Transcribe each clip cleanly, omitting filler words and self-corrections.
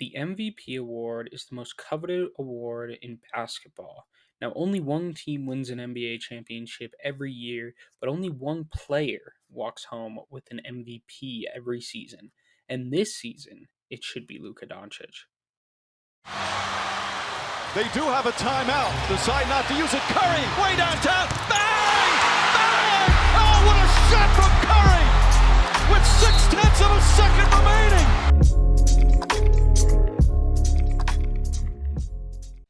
The MVP award is the most coveted award in basketball. Now, only one team wins an NBA championship every year, but only one player walks home with an MVP every season. And this season, it should be Luka Doncic. They do have a timeout. Decide not to use it. Curry, way downtown. Bang! Bang! Oh, what a shot from Curry! With 0.6 of a second remaining.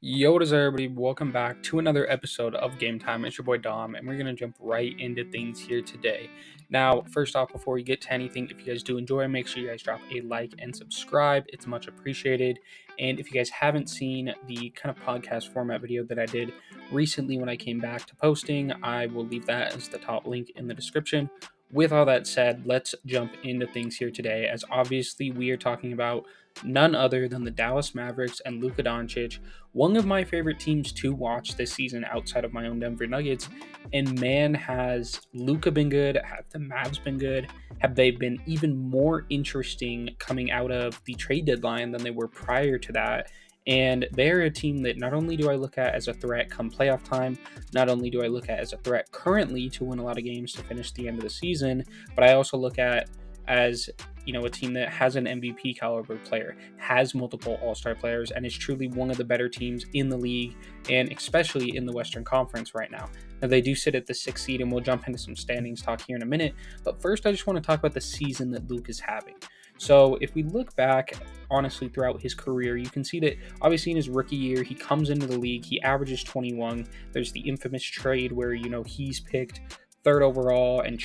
Yo, what is up, everybody? Welcome back to another episode of Game Time. It's your boy Dom, and we're going to jump right into things here today. Now, first off, before we get to anything, if you guys do enjoy, make sure you guys drop a like and subscribe. It's much appreciated. And if you guys haven't seen the kind of podcast format video that I did recently when I came back to posting, I will leave that as the top link in the description. With all that said, let's jump into things here today, as obviously we are talking about none other than the Dallas Mavericks and Luka Doncic, one of my favorite teams to watch this season outside of my own Denver Nuggets. And man, has Luka been good? Have the Mavs been good? Have they been even more interesting coming out of the trade deadline than they were prior to that? And they're a team that not only do I look at as a threat come playoff time, not only do I look at as a threat currently to win a lot of games to finish the end of the season, but I also look at as, you know, a team that has an MVP caliber player, has multiple All-Star players, and is truly one of the better teams in the league, and especially in the Western Conference right now. Now, they do sit at the 6th seed, and we'll jump into some standings talk here in a minute, but first I just want to talk about the season that Luke is having. So if we look back, honestly, throughout his career, you can see that obviously in his rookie year, he comes into the league, he averages 21. There's the infamous trade where, you know, he's picked third overall and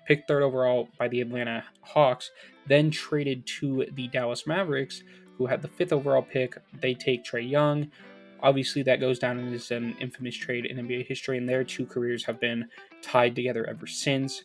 picked third overall by the Atlanta Hawks, then traded to the Dallas Mavericks, who had the 5th overall pick. They take Trae Young. Obviously, that goes down as an infamous trade in NBA history, and their two careers have been tied together ever since,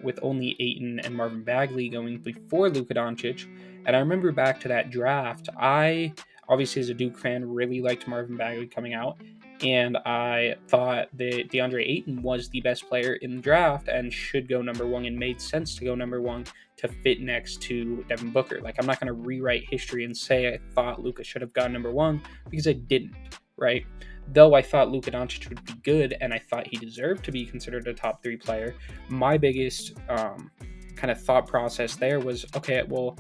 with only Ayton and Marvin Bagley going before Luka Doncic. And I remember back to that draft, I, obviously as a Duke fan, really liked Marvin Bagley coming out, and I thought that DeAndre Ayton was the best player in the draft and should go number one, and made sense to go number one to fit next to Devin Booker. Like, I'm not going to rewrite history and say I thought Luka should have gone number one, because I didn't, right? Though I thought Luka Doncic would be good and I thought he deserved to be considered a top 3 player, my biggest kind of thought process there was, okay, well,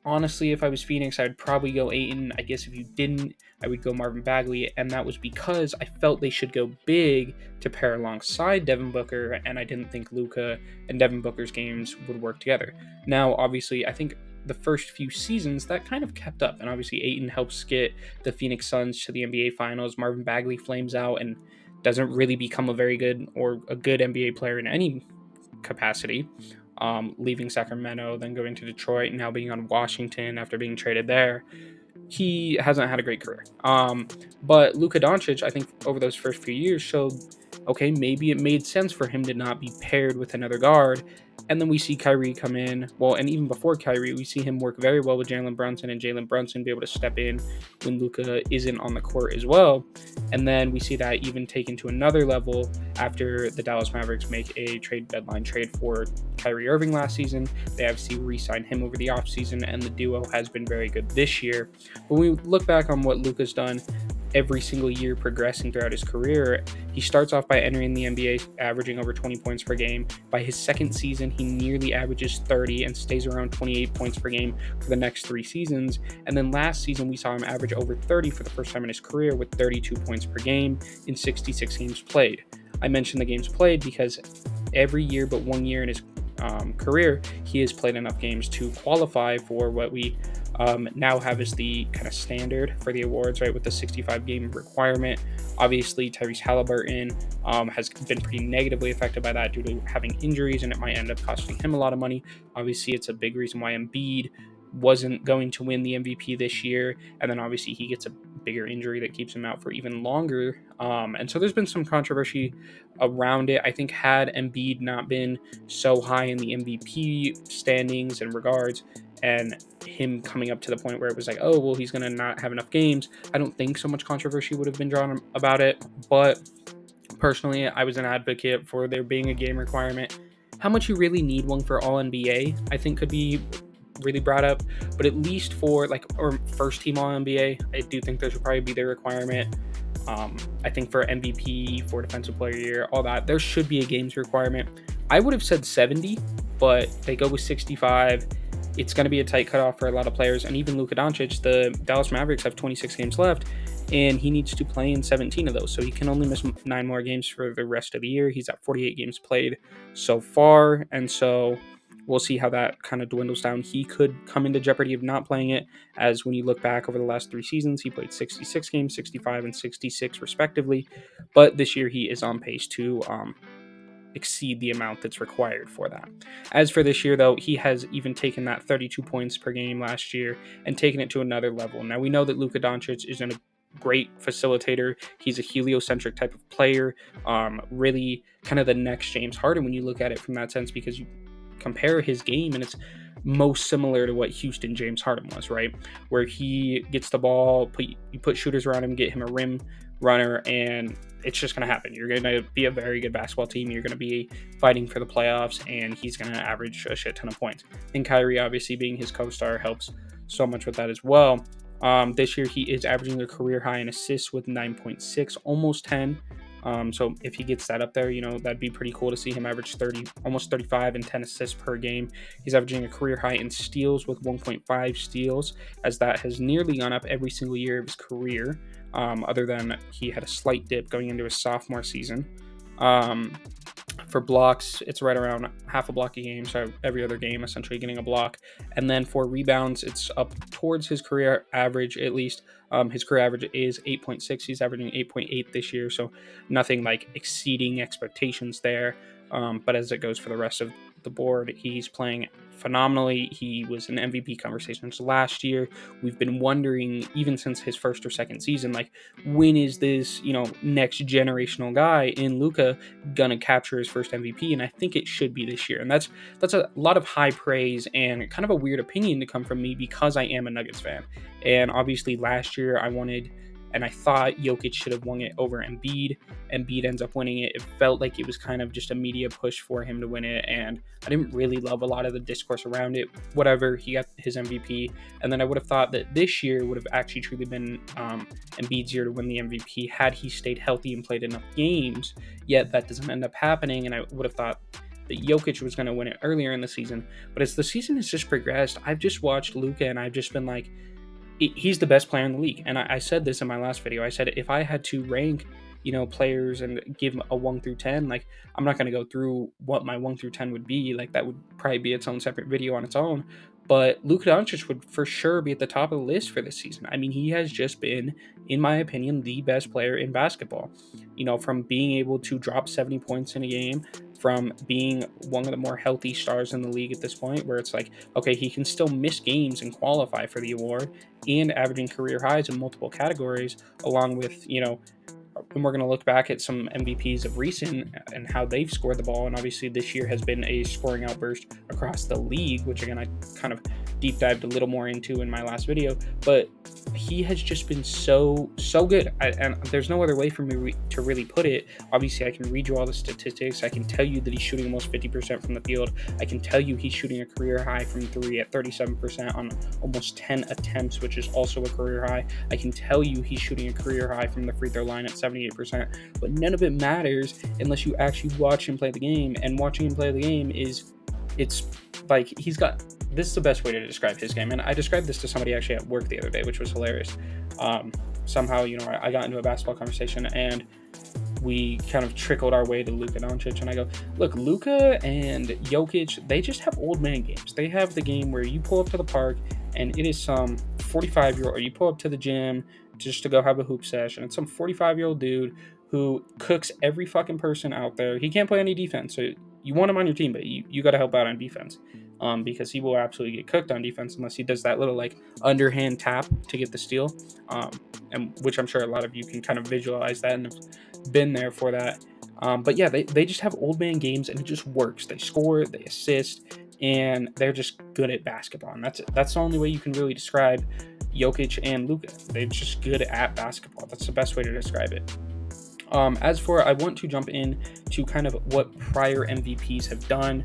honestly, if I was Phoenix, I'd probably go Ayton. I guess if you didn't, I would go Marvin Bagley, and that was because I felt they should go big to pair alongside Devin Booker, and I didn't think Luka and Devin Booker's games would work together. Now, obviously, I think the first few seasons that kind of kept up, and obviously Ayton helps get the Phoenix Suns to the NBA Finals. Marvin Bagley flames out and doesn't really become a very good or a good NBA player in any capacity. Leaving Sacramento, then going to Detroit, and now being on Washington after being traded there. He hasn't had a great career. But Luka Doncic, I think over those first few years showed, okay, maybe it made sense for him to not be paired with another guard. And then we see Kyrie come in. Well, and even before Kyrie, we see him work very well with Jalen Brunson, and Jalen Brunson be able to step in when Luka isn't on the court as well. And then we see that even taken to another level after the Dallas Mavericks make a trade deadline trade for Kyrie Irving last season. They obviously re-signed him over the offseason, and the duo has been very good this year. When we look back on what Luka's done every single year progressing throughout his career, he starts off by entering the NBA averaging over 20 points per game. By his second season, he nearly averages 30 and stays around 28 points per game for the next 3 seasons. And then last season, we saw him average over 30 for the first time in his career with 32 points per game in 66 games played. I mentioned the games played because every year but 1 year in his career, he has played enough games to qualify for what we now have as the kind of standard for the awards, right, with the 65 game requirement. Obviously, Tyrese Halliburton has been pretty negatively affected by that due to having injuries, and it might end up costing him a lot of money. Obviously, it's a big reason why Embiid wasn't going to win the MVP this year, and then obviously he gets a bigger injury that keeps him out for even longer. And so there's been some controversy around it. I think had Embiid not been so high in the MVP standings and regards, and him coming up to the point where it was like, oh, well, he's going to not have enough games, I don't think so much controversy would have been drawn about it. But personally, I was an advocate for there being a game requirement. How much you really need one for All NBA, I think, could be really brought up, but at least for like or first team All NBA, I do think there should probably be their requirement. I think for MVP, for Defensive Player of the Year, all that, there should be a games requirement. I would have said 70, but they go with 65. It's going to be a tight cutoff for a lot of players, and even Luka Doncic, the Dallas Mavericks have 26 games left, and he needs to play in 17 of those, so he can only miss 9 more games for the rest of the year. He's at 48 games played so far, and so we'll see how that kind of dwindles down. He could come into jeopardy of not playing it, as when you look back over the last 3 seasons, he played 66 games, 65 and 66 respectively, but this year he is on pace to exceed the amount that's required for that. As for this year, though, he has even taken that 32 points per game last year and taken it to another level. Now, we know that Luka Doncic is a great facilitator. He's a heliocentric type of player, really kind of the next James Harden when you look at it from that sense, because you compare his game and it's most similar to what Houston James Harden was, right? Where he gets the ball, you put shooters around him, get him a rim runner, and it's just going to happen. You're going to be a very good basketball team. You're going to be fighting for the playoffs, and he's going to average a shit ton of points. And Kyrie, obviously, being his co-star, helps so much with that as well. This year, he is averaging a career high in assists with 9.6, almost 10. So if he gets that up there, that'd be pretty cool to see him average 30, almost 35 and 10 assists per game. He's averaging a career high in steals with 1.5 steals, as that has nearly gone up every single year of his career, other than he had a slight dip going into his sophomore season. For blocks, it's right around half a block a game, so every other game essentially getting a block. And then for rebounds, it's up towards his career average, at least. His career average is 8.6. He's averaging 8.8 this year, so nothing like exceeding expectations there. But as it goes for the rest of the board, he's playing phenomenally. He was in MVP conversations last year. We've been wondering, even since his first or second season, like, when is this, next generational guy in Luka gonna capture his first MVP? And I think it should be this year. And that's a lot of high praise and kind of a weird opinion to come from me, because I am a Nuggets fan. And obviously last year I thought Jokic should have won it over Embiid. Embiid ends up winning it. It felt like it was kind of just a media push for him to win it, and I didn't really love a lot of the discourse around it. Whatever, he got his MVP, and then I would have thought that this year would have actually truly been Embiid's year to win the MVP had he stayed healthy and played enough games, yet that doesn't end up happening, and I would have thought that Jokic was going to win it earlier in the season. But as the season has just progressed, I've just watched Luka, and I've just been like, he's the best player in the league. And I said this in my last video. I said if I had to rank, players and give a 1 through 10, like, I'm not going to go through what my 1 through 10 would be. Like, that would probably be its own separate video on its own. But Luka Doncic would for sure be at the top of the list for this season. I mean, he has just been, in my opinion, the best player in basketball. From being able to drop 70 points in a game, from being one of the more healthy stars in the league at this point, where it's like, okay, he can still miss games and qualify for the award, and averaging career highs in multiple categories, along with, and we're going to look back at some MVPs of recent and how they've scored the ball. And obviously this year has been a scoring outburst across the league, which again, I kind of deep dived a little more into in my last video, but he has just been so good. And there's no other way for me to really put it. Obviously I can read you all the statistics. I can tell you that he's shooting almost 50% from the field. I can tell you he's shooting a career high from 3 at 37% on almost 10 attempts, which is also a career high. I can tell you he's shooting a career high from the free throw line at 78%, but none of it matters unless you actually watch him play the game. And watching him play the game it's like, this is the best way to describe his game. And I described this to somebody actually at work the other day, which was hilarious. Somehow, I got into a basketball conversation and we kind of trickled our way to Luka Doncic, and I go, look, Luka and Jokic, they just have old man games. They have the game where you pull up to the park and it is some 45-year-old, or you pull up to the gym just to go have a hoop session. It's some 45-year-old dude who cooks every fucking person out there. He can't play any defense, so you want him on your team, but you got to help out on defense, because he will absolutely get cooked on defense unless he does that little like underhand tap to get the steal, and which I'm sure a lot of you can kind of visualize that and have been there for that. But yeah, they just have old man games, and it just works. They score, they assist, and they're just good at basketball. And that's the only way you can really describe Jokic and Luka. They're just good at basketball. That's the best way to describe it. I want to jump in to kind of what prior MVPs have done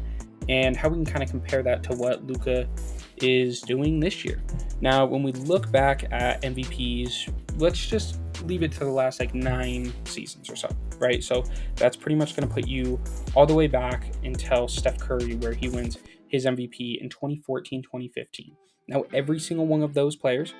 and how we can kind of compare that to what Luka is doing this year. Now, when we look back at MVPs, let's just leave it to the last like 9 seasons or so, right? So that's pretty much going to put you all the way back until Steph Curry, where he wins his MVP in 2014, 2015. Now, every single one of those players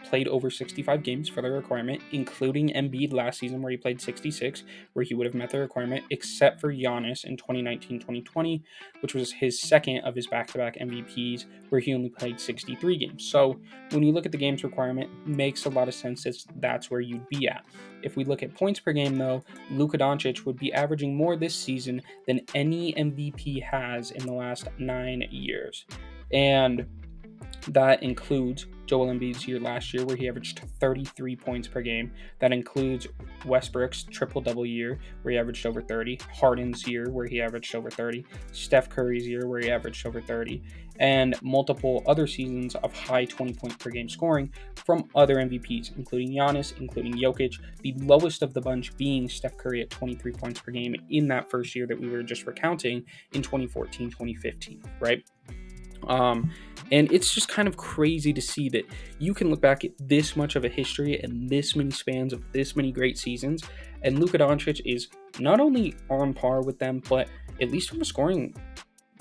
played over 65 games for the requirement, including Embiid last season where he played 66, where he would have met the requirement, except for Giannis in 2019-2020, which was his second of his back-to-back MVPs, where he only played 63 games. So when you look at the games requirement, makes a lot of sense that that's where you'd be at. If we look at points per game, though, Luka Doncic would be averaging more this season than any MVP has in the last 9 years. And that includes Joel Embiid's year last year, where he averaged 33 points per game. That includes Westbrook's triple-double year, where he averaged over 30. Harden's year, where he averaged over 30. Steph Curry's year, where he averaged over 30. And multiple other seasons of high 20-point-per-game scoring from other MVPs, including Giannis, including Jokic, the lowest of the bunch being Steph Curry at 23 points per game in that first year that we were just recounting in 2014-2015, right? And it's just kind of crazy to see that you can look back at this much of a history and this many spans of this many great seasons, and Luka Doncic is not only on par with them, but at least from a scoring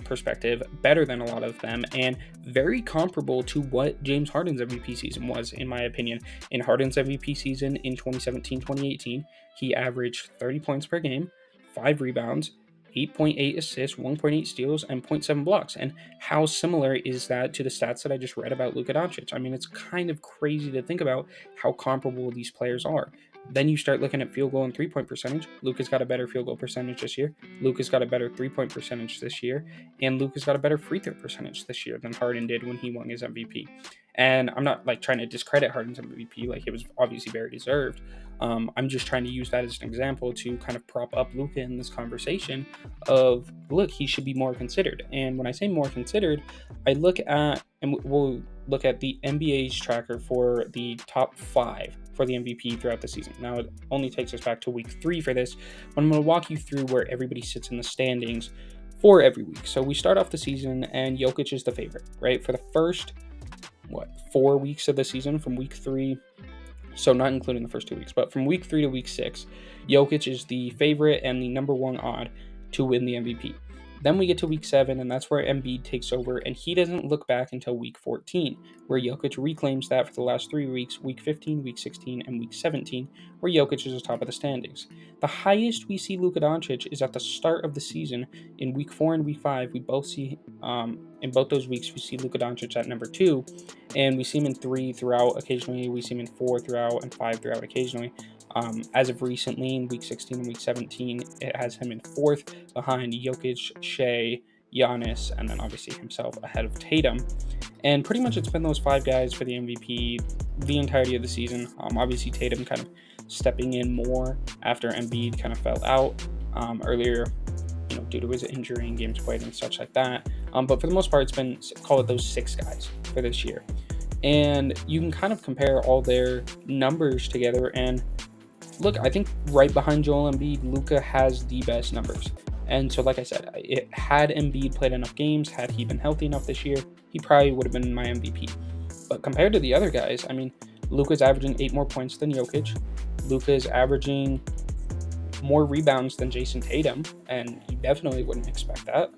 perspective, better than a lot of them, and very comparable to what James Harden's MVP season was, in my opinion. In Harden's MVP season in 2017-2018, he averaged 30 points per game, 5 rebounds, 8.8 assists, 1.8 steals, and 0.7 blocks. And how similar is that to the stats that I just read about Luka Doncic? I mean, it's kind of crazy to think about how comparable these players are. Then you start looking at field goal and 3-point percentage. Luka's got a better field goal percentage this year. Luka's got a better 3-point percentage this year. And Luka's got a better free throw percentage this year than Harden did when he won his MVP. And I'm not like trying to discredit Harden's MVP, like it was obviously very deserved. I'm just trying to use that as an example to kind of prop up Luka in this conversation of, look, he should be more considered. And when I say more considered, I look at, and we'll look at the NBA's tracker for the top 5 for the MVP throughout the season. Now, it only takes us back to week 3 for this, but I'm going to walk you through where everybody sits in the standings for every week. So we start off the season, and Jokic is the favorite, right? For the first, 4 weeks of the season, from week 3, so not including the first 2 weeks, but from week 3 to week 6, Jokic is the favorite and the number 1 odd to win the MVP. Then we get to week 7, and that's where Embiid takes over, and he doesn't look back until week 14, where Jokic reclaims that for the last 3 weeks, week 15, week 16, and week 17, where Jokic is atop of the standings. The highest we see Luka Doncic is at the start of the season in week 4 and week 5. We both see, in both those weeks, we see Luka Doncic at number 2, and we see him in 3 throughout occasionally, we see him in 4 throughout, and 5 throughout occasionally. As of recently, in week 16 and week 17, it has him in 4th behind Jokic, Shea, Giannis, and then obviously himself ahead of Tatum. And pretty much it's been those 5 guys for the MVP the entirety of the season. Obviously Tatum kind of stepping in more after Embiid kind of fell out earlier, due to his injury and games played and such like that. But for the most part, it's been, call it those 6 guys for this year. And you can kind of compare all their numbers together, and look, I think right behind Joel Embiid, Luka has the best numbers. And so, like I said, had Embiid played enough games, had he been healthy enough this year, he probably would have been my MVP. But compared to the other guys, I mean, Luka's averaging 8 more points than Jokic. Luka's averaging more rebounds than Jason Tatum, and you definitely wouldn't expect that.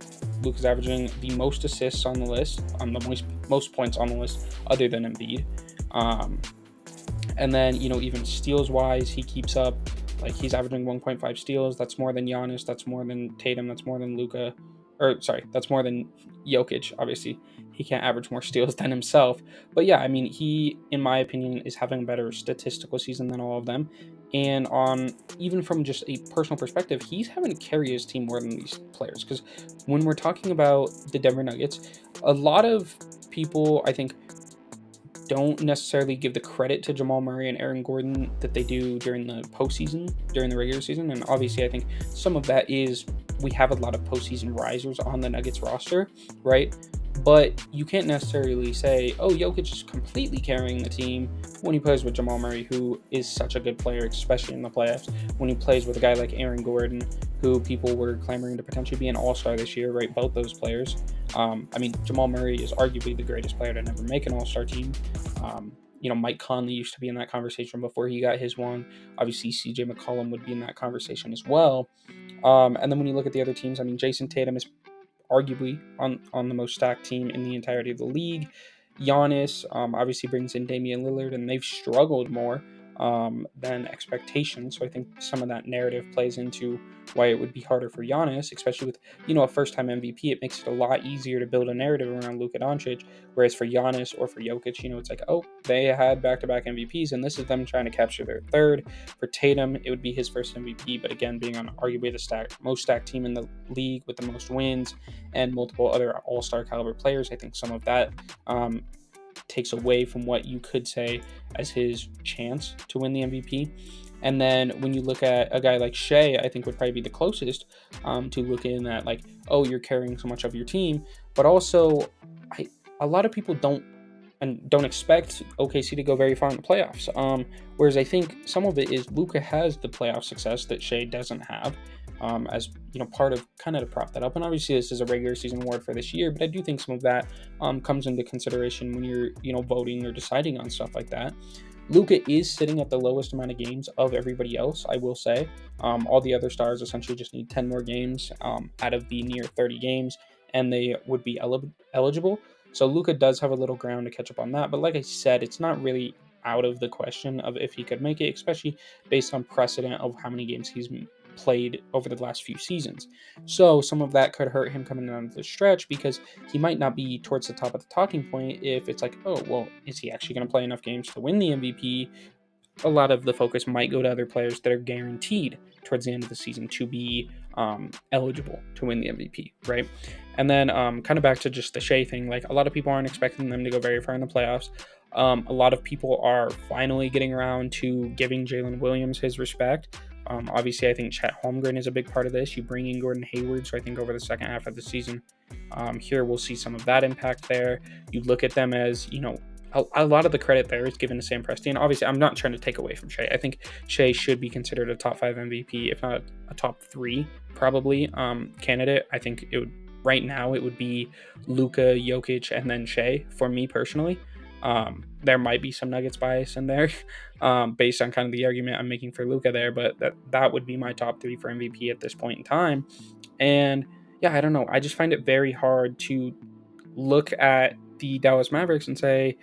Luka's averaging the most assists on the list, the most points on the list, other than Embiid. And then, even steals-wise, he keeps up. Like, he's averaging 1.5 steals. That's more than Giannis. That's more than Tatum. That's more than Luka. That's more than Jokic. Obviously, he can't average more steals than himself. But yeah, I mean, he, in my opinion, is having a better statistical season than all of them. And even from just a personal perspective, he's having to carry his team more than these players. Because when we're talking about the Denver Nuggets, a lot of people, I think, don't necessarily give the credit to Jamal Murray and Aaron Gordon that they do during the postseason, during the regular season. And obviously, I think some of that is we have a lot of postseason risers on the Nuggets roster, right? But you can't necessarily say, oh, Jokic is completely carrying the team when he plays with Jamal Murray, who is such a good player, especially in the playoffs, when he plays with a guy like Aaron Gordon, who people were clamoring to potentially be an All-Star this year, right? Both those players. Jamal Murray is arguably the greatest player to never make an All-Star team. Mike Conley used to be in that conversation before he got his one. Obviously, CJ McCollum would be in that conversation as well. And then when you look at the other teams, Jason Tatum is arguably on the most stacked team in the entirety of the league. Giannis obviously brings in Damian Lillard, and they've struggled more than expectations. So I think some of that narrative plays into why it would be harder for Giannis, especially with, a first-time MVP. It makes it a lot easier to build a narrative around Luka Doncic, whereas for Giannis or for Jokic, it's like, oh, they had back-to-back MVPs, and this is them trying to capture their third. For Tatum, it would be his first MVP, but again, being on arguably the most stacked team in the league with the most wins and multiple other all-star caliber players, I think some of that takes away from what you could say as his chance to win the MVP. And then when you look at a guy like Shea, I think would probably be the closest to looking at like, oh, you're carrying so much of your team. But also, a lot of people don't expect OKC to go very far in the playoffs. Whereas I think some of it is Luka has the playoff success that Shea doesn't have. As part of kind of to prop that up. And obviously this is a regular season award for this year, but I do think some of that comes into consideration when you're, voting or deciding on stuff like that. Luka is sitting at the lowest amount of games of everybody else, I will say. All the other stars essentially just need 10 more games out of the near 30 games, and they would be eligible. So Luka does have a little ground to catch up on that. But like I said, it's not really out of the question of if he could make it, especially based on precedent of how many games he's played over the last few seasons. So some of that could hurt him coming down the stretch because he might not be towards the top of the talking point if it's like, oh, well, is he actually going to play enough games to win the MVP? A lot of the focus might go to other players that are guaranteed towards the end of the season to be eligible to win the MVP, right? And then kind of back to just the Shea thing, like a lot of people aren't expecting them to go very far in the playoffs. A lot of people are finally getting around to giving Jalen Williams his respect. Obviously, I think Chet Holmgren is a big part of this. You bring in Gordon Hayward, so I think over the second half of the season, here we'll see some of that impact there. You look at them as, a lot of the credit there is given to Sam Presti. And obviously, I'm not trying to take away from Shea. I think Shea should be considered a top 5 MVP, if not a top 3, probably, candidate. I think right now it would be Luka, Jokic, and then Shea for me personally. There might be some Nuggets bias in there based on kind of the argument I'm making for Luka there, but that would be my top 3 for MVP at this point in time. And yeah, I don't know. I just find it very hard to look at the Dallas Mavericks and say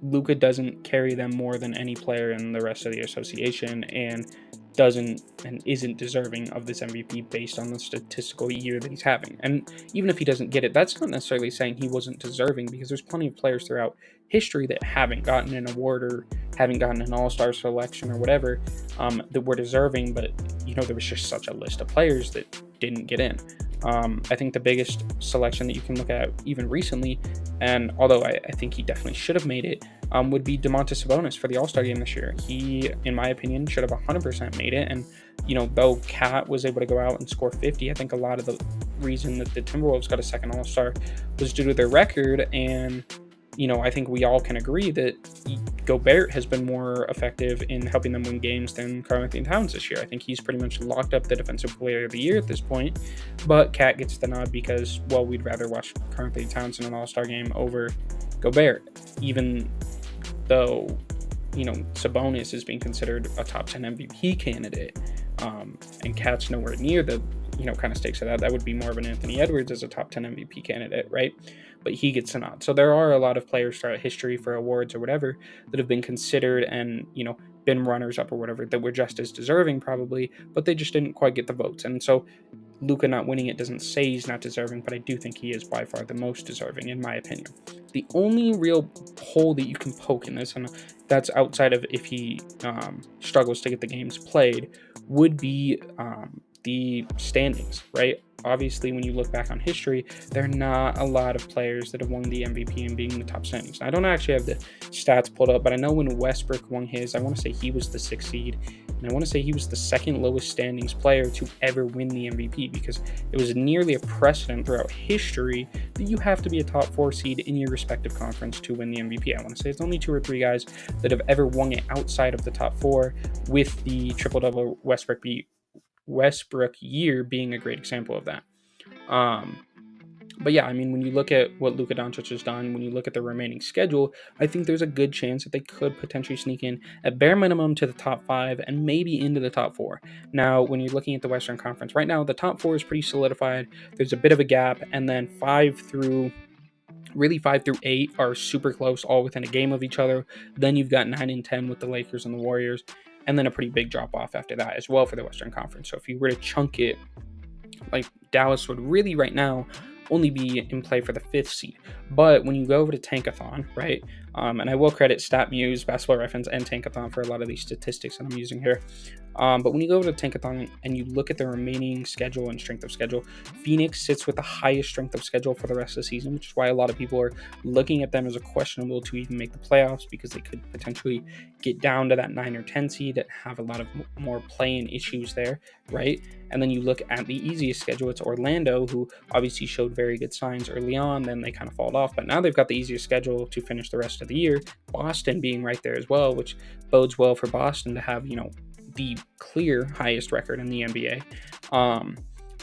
Luka doesn't carry them more than any player in the rest of the association and isn't deserving of this MVP based on the statistical year that he's having. And even if he doesn't get it, that's not necessarily saying he wasn't deserving, because there's plenty of players throughout history that haven't gotten an award or haven't gotten an All-Star selection or whatever that were deserving, but there was just such a list of players that didn't get in. I think the biggest selection that you can look at even recently, and although I think he definitely should have made it, would be Domantas Sabonis for the All-Star game this year. He, in my opinion, should have 100% made it. And, though Cat was able to go out and score 50, I think a lot of the reason that the Timberwolves got a second All-Star was due to their record. And, I think we all can agree that Gobert has been more effective in helping them win games than Karl-Anthony Towns this year. I think he's pretty much locked up the Defensive Player of the Year at this point, but Cat gets the nod because, well, we'd rather watch Karl-Anthony Towns in an All-Star game over Gobert, even though, Sabonis is being considered a top 10 MVP candidate, and Cat's nowhere near the, kind of stakes of that. That would be more of an Anthony Edwards as a top 10 MVP candidate, right? But he gets a nod. So there are a lot of players throughout history for awards or whatever that have been considered and, been runners up or whatever that were just as deserving probably, but they just didn't quite get the votes. And so Luka not winning it doesn't say he's not deserving, but I do think he is by far the most deserving in my opinion. The only real hole that you can poke in this, and that's outside of if he struggles to get the games played, would be the standings, right? Obviously, when you look back on history, there are not a lot of players that have won the MVP and being in the top standings. I don't actually have the stats pulled up, but I know when Westbrook won his, I want to say he was the 6th seed, and I want to say he was the second lowest standings player to ever win the MVP, because it was nearly a precedent throughout history that you have to be a top 4 seed in your respective conference to win the MVP. I want to say it's only 2 or 3 guys that have ever won it outside of the top 4, with the triple-double Westbrook beat Westbrook year being a great example of that. But yeah, I mean, when you look at what Luka Doncic has done, when you look at the remaining schedule, I think there's a good chance that they could potentially sneak in at bare minimum to the top 5 and maybe into the top 4. Now, when you're looking at the Western Conference right now, the top 4 is pretty solidified. There's a bit of a gap, and then 5 through 8 are super close, all within a game of each other. Then you've got 9 and 10 with the Lakers and the Warriors, and then a pretty big drop off after that as well for the Western Conference. So if you were to chunk it, like Dallas would really right now only be in play for the 5th seed. But when you go over to Tankathon, right, and I will credit StatMuse, Basketball Reference, and Tankathon for a lot of these statistics that I'm using here. But when you go over to Tankathon and you look at the remaining schedule and strength of schedule, Phoenix sits with the highest strength of schedule for the rest of the season, which is why a lot of people are looking at them as a questionable to even make the playoffs, because they could potentially get down to that 9 or 10 seed and have a lot of more play-in issues there, right? And then you look at the easiest schedule, it's Orlando, who obviously showed very good signs early on, then they kind of fall off, but now they've got the easiest schedule to finish the rest of the year. Boston being right there as well, which bodes well for Boston to have, the clear highest record in the NBA.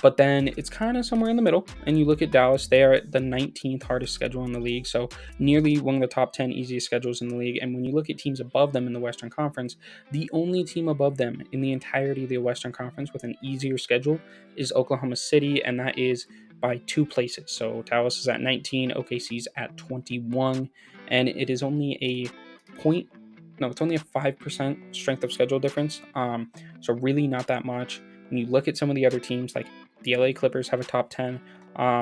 But then it's kind of somewhere in the middle, and you look at Dallas, they are at the 19th hardest schedule in the league, so nearly one of the top 10 easiest schedules in the league. And when you look at teams above them in the Western Conference, the only team above them in the entirety of the Western Conference with an easier schedule is Oklahoma City, and that is by 2 places. So Dallas is at 19, OKC's at 21, and it is only it's only a 5% strength of schedule difference. So really not that much. When you look at some of the other teams, like the LA Clippers have a top 10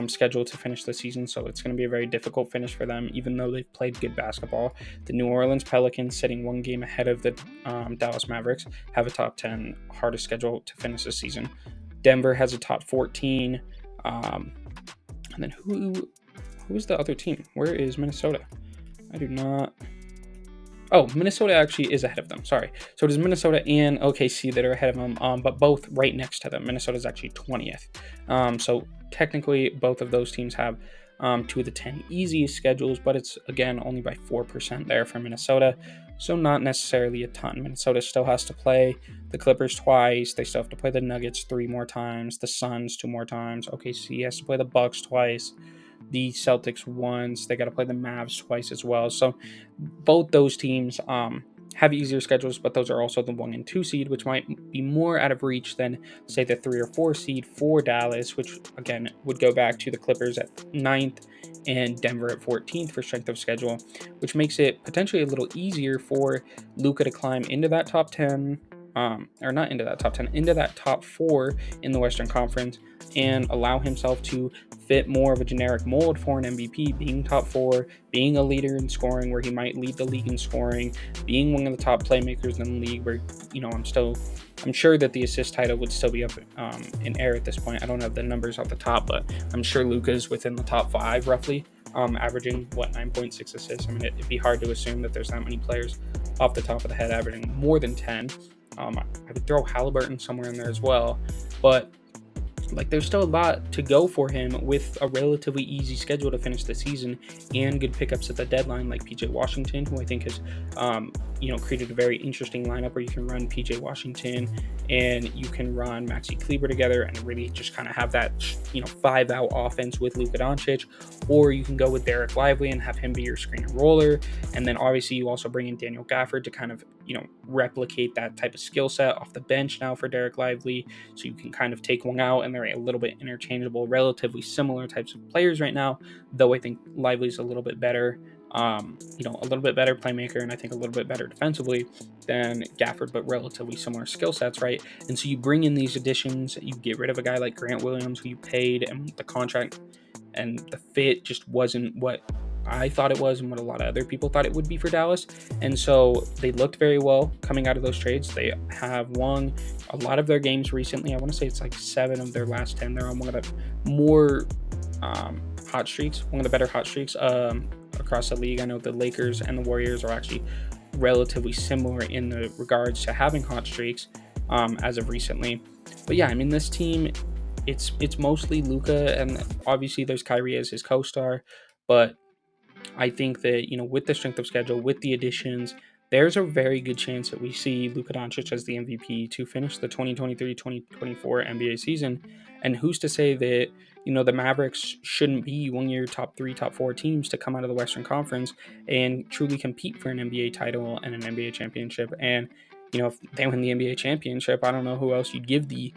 schedule to finish the season, so it's going to be a very difficult finish for them, even though they've played good basketball. The New Orleans Pelicans, sitting 1 game ahead of the Dallas Mavericks, have a top 10 hardest schedule to finish the season. Denver has a top 14. And then who is the other team? Where is Minnesota? I do not... Oh, Minnesota actually is ahead of them. Sorry. So it is Minnesota and OKC that are ahead of them, but both right next to them. Minnesota is actually 20th. So technically, both of those teams have 2 of the 10 easiest schedules, but it's, again, only by 4% there for Minnesota. So not necessarily a ton. Minnesota still has to play the Clippers twice. They still have to play the Nuggets 3 more times, the Suns 2 more times. OKC has to play the Bucks twice, the Celtics once. They got to play the Mavs twice as well. So both those teams have easier schedules, but those are also the 1 and 2 seed, which might be more out of reach than, say, the 3 or 4 seed for Dallas, which again would go back to the Clippers at 9th and Denver at 14th for strength of schedule, which makes it potentially a little easier for Luka to climb into that top 10, or not into that top 10, into that top 4 in the Western Conference, and allow himself to fit more of a generic mold for an MVP, being top 4, being a leader in scoring where he might lead the league in scoring, being one of the top playmakers in the league where, I'm sure that the assist title would still be up in air at this point. I don't have the numbers off the top, but I'm sure Luka's within the top 5 roughly, averaging 9.6 assists. I mean, it'd be hard to assume that there's that many players off the top of the head averaging more than 10. I would throw Halliburton somewhere in there as well, but there's still a lot to go for him with a relatively easy schedule to finish the season and good pickups at the deadline, like PJ Washington, who I think has created a very interesting lineup where you can run PJ Washington and you can run Maxi Kleber together and really just kind of have that 5-out offense with Luka Doncic, or you can go with Derek Lively and have him be your screen and roller, and then obviously you also bring in Daniel Gafford to kind of replicate that type of skill set off the bench now for Derek Lively, so you can kind of take one out and they're a little bit interchangeable, relatively similar types of players right now, though I think Lively's a little bit better, a little bit better playmaker, and I think a little bit better defensively than Gafford, but relatively similar skill sets, right? And so you bring in these additions, you get rid of a guy like Grant Williams who you paid, and the contract and the fit just wasn't what I thought it was and what a lot of other people thought it would be for Dallas. And so they looked very well coming out of those trades. They have won a lot of their games recently. I want to say it's 7 of their last 10. They're on one of the more hot streaks, one of the better hot streaks across the league. I know the Lakers and the Warriors are actually relatively similar in the regards to having hot streaks as of recently. But yeah, I mean, this team, it's mostly Luka, and obviously there's Kyrie as his co-star, but I think that, with the strength of schedule, with the additions, there's a very good chance that we see Luka Doncic as the MVP to finish the 2023-2024 NBA season. And who's to say that, the Mavericks shouldn't be one of your top 3, top 4 teams to come out of the Western Conference and truly compete for an NBA title and an NBA championship. And, if they win the NBA championship, I don't know who else you'd give the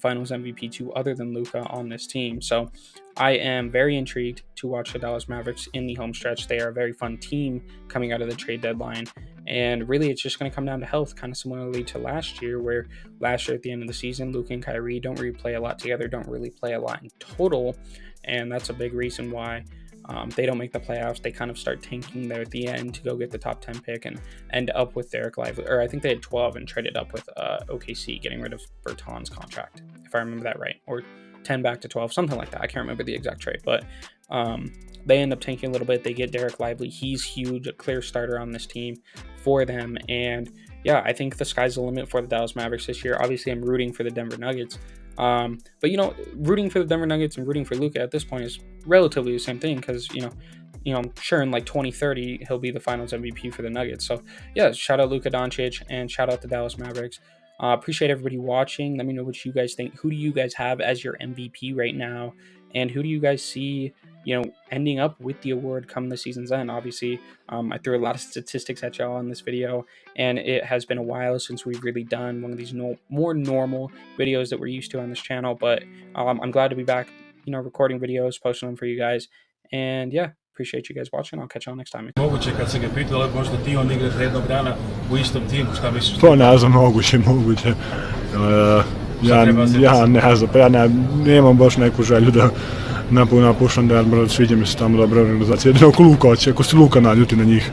Finals MVP to other than Luka on this team. So I am very intrigued to watch the Dallas Mavericks in the home stretch. They are a very fun team coming out of the trade deadline. And really, it's just going to come down to health, kind of similarly to last year, where last year at the end of the season, Luka and Kyrie don't really play a lot together, don't really play a lot in total. And that's a big reason why they don't make the playoffs. They kind of start tanking there at the end to go get the top 10 pick and end up with Derek Lively. Or I think they had 12 and traded up with OKC, getting rid of Bertans' contract, if I remember that right. Or 10 back to 12, something like that. I can't remember the exact trade, but they end up tanking a little bit. They get Derek Lively. He's huge, a clear starter on this team for them. And yeah, I think the sky's the limit for the Dallas Mavericks this year. Obviously, I'm rooting for the Denver Nuggets. But rooting for the Denver Nuggets and rooting for Luka at this point is relatively the same thing because, I'm sure in like 2030, he'll be the Finals MVP for the Nuggets. So yeah, shout out Luka Doncic and shout out the Dallas Mavericks. Appreciate everybody watching. Let me know what you guys think. Who do you guys have as your MVP right now? And who do you guys see, ending up with the award come the season's end? Obviously, I threw a lot of statistics at y'all on this video, and it has been a while since we've really done one of these more normal videos that we're used to on this channel. But I'm glad to be back, recording videos, posting them for you guys. And yeah, appreciate you guys watching. I'll catch y'all next time. Moguće kad se ga pitalo, možda ti on igrate jednog dana u istom timu, šta misliš? To ne znam, moguće. Ja ne znam, ja nemam baš neku želju da napuštam Denver, sviđa mi se tamo dobra organizacija. Jedino ako Luka hoće, ako se Luka naljuti na njih.